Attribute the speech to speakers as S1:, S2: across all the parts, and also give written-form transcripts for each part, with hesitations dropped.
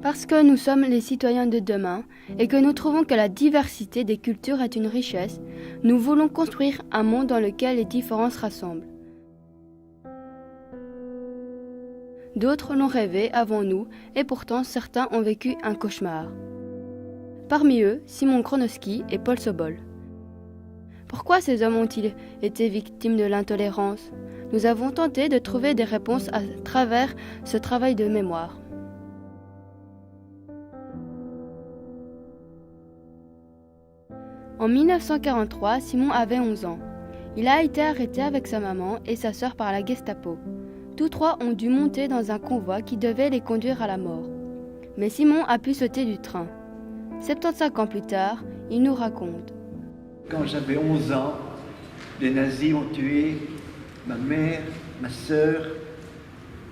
S1: Parce que nous sommes les citoyens de demain et que nous trouvons que la diversité des cultures est une richesse, nous voulons construire un monde dans lequel les différences rassemblent. D'autres l'ont rêvé avant nous et pourtant certains ont vécu un cauchemar. Parmi eux, Simon Kronowski et Paul Sobol. Pourquoi ces hommes ont-ils été victimes de l'intolérance ? Nous avons tenté de trouver des réponses à travers ce travail de mémoire. En 1943, Simon avait 11 ans. Il a été arrêté avec sa maman et sa sœur par la Gestapo. Tous trois ont dû monter dans un convoi qui devait les conduire à la mort. Mais Simon a pu sauter du train. 75 ans plus tard, il nous raconte.
S2: Quand j'avais 11 ans, les nazis ont tué ma mère, ma sœur,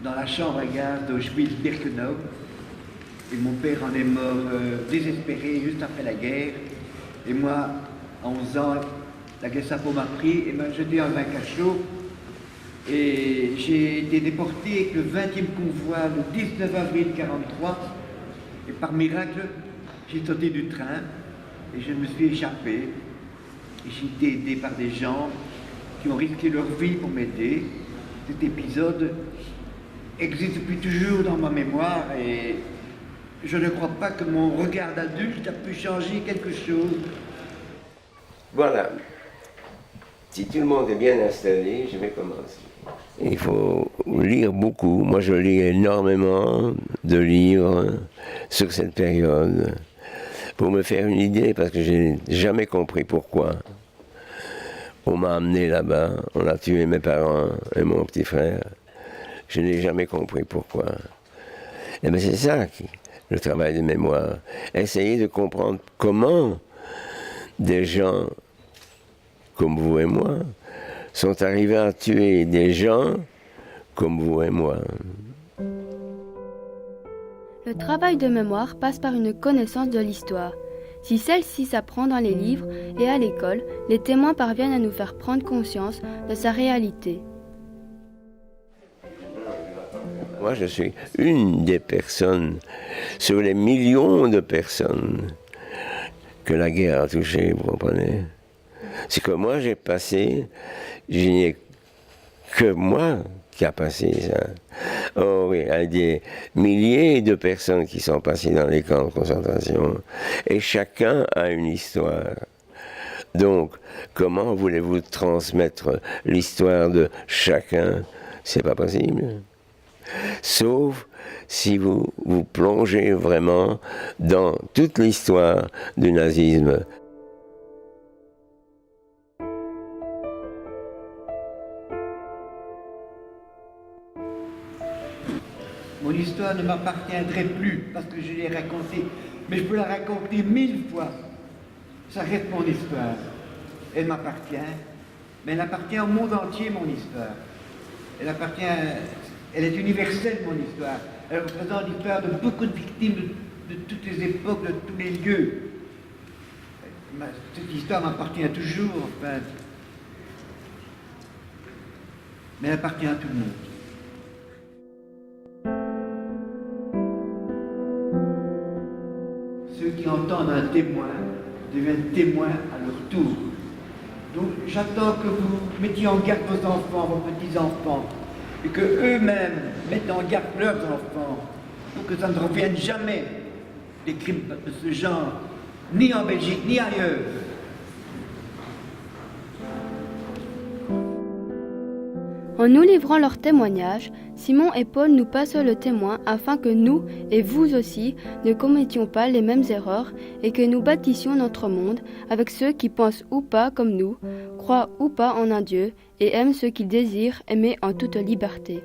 S2: dans la chambre à gaz d'Auschwitz-Birkenau. Et mon père en est mort désespéré juste après la guerre. Et moi, à 11 ans, la Gestapo m'a pris et m'a jeté dans un cachot. Et j'ai été déporté avec le 20e convoi le 19 avril 1943. Et par miracle, j'ai sauté du train et je me suis échappé. Et j'ai été aidé par des gens qui ont risqué leur vie pour m'aider. Cet épisode existe depuis toujours dans ma mémoire et je ne crois pas que mon regard d'adulte a pu changer quelque chose.
S3: Voilà. Si tout le monde est bien installé, je vais commencer. Il faut lire beaucoup. Moi, je lis énormément de livres sur cette période pour me faire une idée, parce que j'ai jamais compris pourquoi. On m'a amené là-bas, on a tué mes parents et mon petit frère. Je n'ai jamais compris pourquoi. Et bien c'est ça, le travail de mémoire. Essayer de comprendre comment des gens comme vous et moi sont arrivés à tuer des gens comme vous et moi.
S1: Le travail de mémoire passe par une connaissance de l'histoire. Si celle-ci s'apprend dans les livres et à l'école, les témoins parviennent à nous faire prendre conscience de sa réalité.
S3: Moi, je suis une des personnes, sur les millions de personnes que la guerre a touchées, vous comprenez ? C'est que moi, j'ai passé, je n'ai que moi qui a passé ça. Oh oui, il y a des milliers de personnes qui sont passées dans les camps de concentration, et chacun a une histoire. Donc, comment voulez-vous transmettre l'histoire de chacun ? C'est pas possible. Sauf si vous vous plongez vraiment dans toute l'histoire du nazisme.
S2: Mon histoire ne m'appartiendrait plus parce que je l'ai racontée, mais je peux la raconter 1000 fois. Ça reste mon histoire. Elle m'appartient, mais elle appartient au monde entier, mon histoire. Elle est universelle, mon histoire. Elle représente l'histoire de beaucoup de victimes de toutes les époques, de tous les lieux. Cette histoire m'appartient toujours, enfin. Mais elle appartient à tout le monde. Ceux qui entendent un témoin deviennent témoins à leur tour. Donc j'attends que vous mettiez en garde vos enfants, vos petits-enfants, et que eux-mêmes mettent en garde leurs enfants, pour que ça ne revienne jamais, des crimes de ce genre, ni en Belgique, ni ailleurs.
S1: En nous livrant leurs témoignages, Simon et Paul nous passent le témoin afin que nous, et vous aussi, ne commettions pas les mêmes erreurs et que nous bâtissions notre monde avec ceux qui pensent ou pas comme nous, croient ou pas en un Dieu et aiment ceux qu'ils désirent aimer en toute liberté.